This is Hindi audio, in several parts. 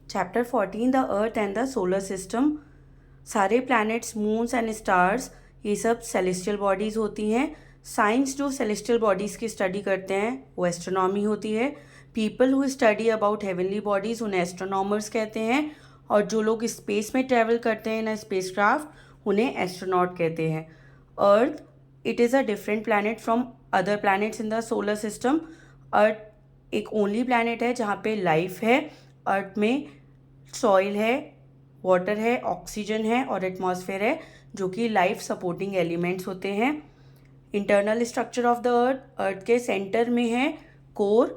Chapter 14 the earth and the solar system. सारे प्लैनेट्स, मून्स एंड स्टार्स ये सब सेलेस्टियल बॉडीज़ होती हैं। साइंस जो सेलेस्टियल बॉडीज़ की स्टडी करते हैं वो एस्ट्रोनॉमी होती है। People who study about heavenly bodies उन्हें एस्ट्रोनॉमर्स कहते हैं, और जो लोग स्पेस में ट्रैवल करते हैं इन स्पेस क्राफ्ट उन्हें एस्ट्रोनॉट कहते हैं। Earth it is a different planet from other planets in the solar system. Earth एक ओनली प्लैनेट है जहाँ पे लाइफ है। अर्थ में सॉइल है, वाटर है, ऑक्सीजन है और एटमॉस्फेयर है, जो कि लाइफ सपोर्टिंग एलिमेंट्स होते हैं। Internal structure of the earth, earth के सेंटर में है core.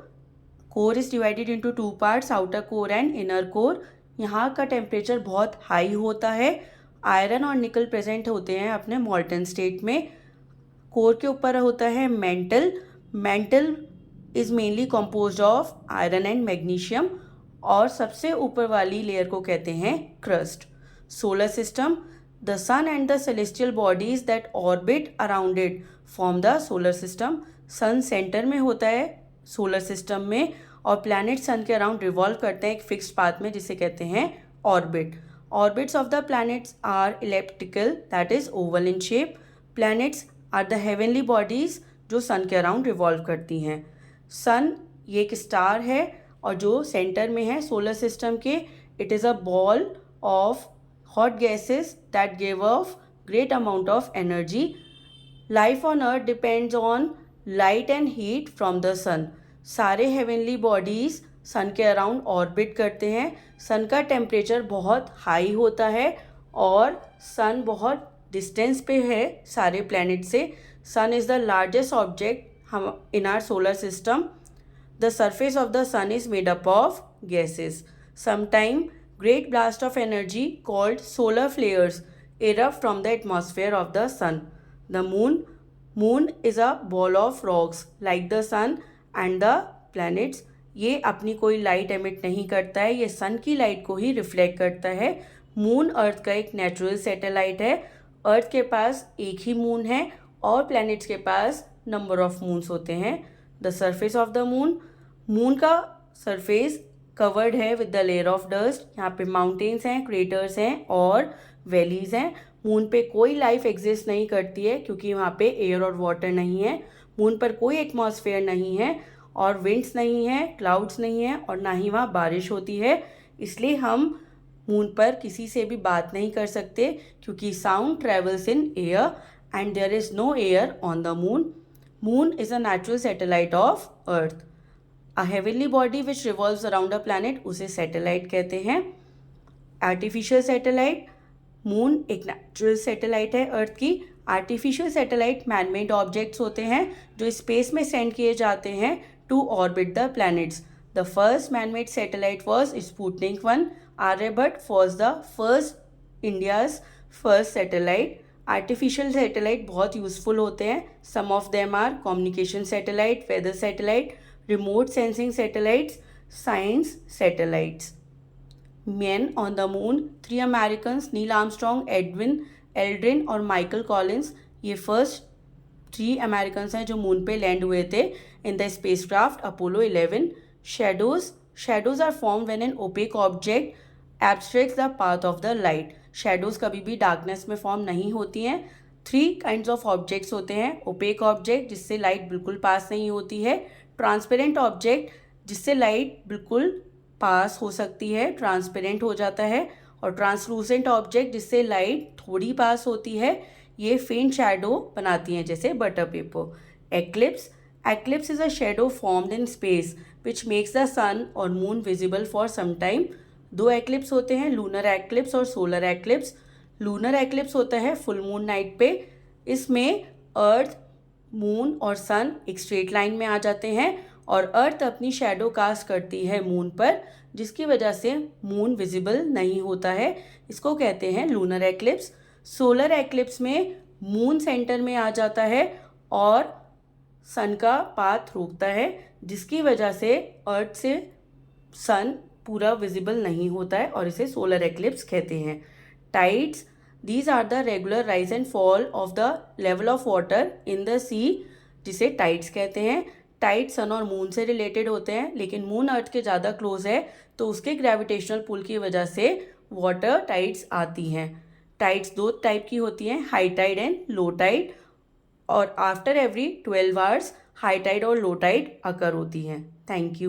Core is divided into two parts, outer core and inner core. यहाँ का टेम्परेचर बहुत हाई होता है। आयरन और निकल प्रेजेंट होते हैं अपने मॉल्टन स्टेट में। कोर के ऊपर होता है mantle. Mantle is mainly composed of iron and magnesium, और सबसे ऊपर वाली लेयर को कहते हैं crust. Solar system, the sun and the celestial bodies that orbit around it form the solar system. Sun centre में होता है सोलर सिस्टम में, और प्लैनेट सन के अराउंड रिवॉल्व करते हैं एक फिक्स्ड पाथ में, जिसे कहते हैं orbit. Orbits of the planets are elliptical, that is oval in shape. Planets are the heavenly bodies जो सन के अराउंड रिवॉल्व करती हैं। सन ये एक स्टार है, और जो सेंटर में है सोलर सिस्टम के, it is a ball of hot gases that give off great amount of energy. Life on earth depends on light and heat from the sun. सारे हेवनली बॉडीज़ सन के अराउंड ऑर्बिट करते हैं। सन का टेम्परेचर बहुत हाई होता है, और सन बहुत डिस्टेंस पे है सारे प्लैनेट से। सन इज़ द लार्जेस्ट ऑब्जेक्ट हम इन our solar system. The surface of the sun is made up of gases. Sometime great blast of energy called solar flares erupt from the atmosphere of the sun. The moon is a ball of rocks like the sun and the planets. ये अपनी कोई लाइट एमिट नहीं करता है, ये सन की लाइट को ही रिफ्लेक्ट करता है। मून अर्थ का एक नेचुरल सैटेलाइट है। अर्थ के पास एक ही मून है, और प्लैनेट्स के पास नंबर ऑफ मून्स होते हैं। The surface of the moon का सरफेस कवर्ड है with the layer of dust. यहाँ पे माउंटेन्स हैं, क्रेटर्स हैं और वैलीज हैं। मून पे कोई लाइफ एग्जिस्ट नहीं करती है, क्योंकि वहाँ पे एयर और वाटर नहीं है। मून पर कोई एटमॉस्फेयर नहीं है, और विंड्स नहीं है, क्लाउड्स नहीं है, और ना ही वहाँ बारिश होती है। इसलिए हम मून पर किसी से भी बात नहीं कर सकते, क्योंकि sound travels in air and there is no air on the moon. Moon is a natural satellite of earth. A heavenly body which revolves around a planet उसे सैटेलाइट कहते हैं। आर्टिफिशियल सैटेलाइट, मून एक नेचुरल सैटेलाइट है अर्थ की। आर्टिफिशियल सैटेलाइट मैनमेड ऑब्जेक्ट्स होते हैं जो स्पेस में सेंड किए जाते हैं to orbit the planets. The first manmade satellite was Sputnik 1। Aryabhata was the first India's first satellite. Artificial satellite बहुत यूजफुल होते हैं। Some of them are communication satellite, weather satellite, remote sensing satellites, science satellites. Men on the moon, 3 Americans, Neil Armstrong, Edwin Aldrin और Michael Collins, ये फर्स्ट 3 अमेरिकन्स हैं जो मून पे लैंड हुए थे in the spacecraft Apollo 11। Shadows are form when an opaque object abstracts the path of the light. Shadows कभी भी डार्कनेस में फॉर्म नहीं होती हैं। 3 काइंड्स ऑफ ऑब्जेक्ट्स होते हैं। ओपेक ऑब्जेक्ट जिससे लाइट बिल्कुल पास नहीं होती है, ट्रांसपेरेंट ऑब्जेक्ट जिससे लाइट बिल्कुल पास हो सकती है, ट्रांसपेरेंट हो जाता है, और ट्रांसलूसेंट ऑब्जेक्ट जिससे लाइट थोड़ी पास होती है, ये फेंट शैडो बनाती हैं जैसे butter paper. Eclipse is a shadow formed in space which makes the sun और moon visible for some time. 2 eclipse होते हैं, लूनर एक्लिप्स और सोलर एक्लिप्स। लूनर एक्लिप्स होता है फुल मून नाइट पे। इसमें अर्थ, मून और सन एक स्ट्रेट लाइन में आ जाते हैं, और अर्थ अपनी शैडो कास्ट करती है मून पर, जिसकी वजह से मून विजिबल नहीं होता है। इसको कहते हैं लूनर एक्लिप्स। सोलर एक्लिप्स में मून सेंटर में आ जाता है और सन का पाथ रोकता है, जिसकी वजह से अर्थ से सन पूरा विजिबल नहीं होता है, और इसे सोलर एक्लिप्स कहते हैं। Tides, these are the regular rise and fall of the level of water in the sea, जिसे टाइड्स कहते हैं। टाइड सन और मून से रिलेटेड होते हैं, लेकिन मून अर्थ के ज़्यादा क्लोज है तो उसके ग्रेविटेशनल पुल की वजह से वाटर टाइड्स आती हैं। टाइड्स दो टाइप की होती हैं, high tide and low tide, और after every 12 hours high tide और लो टाइड अकर होती हैं। Thank you.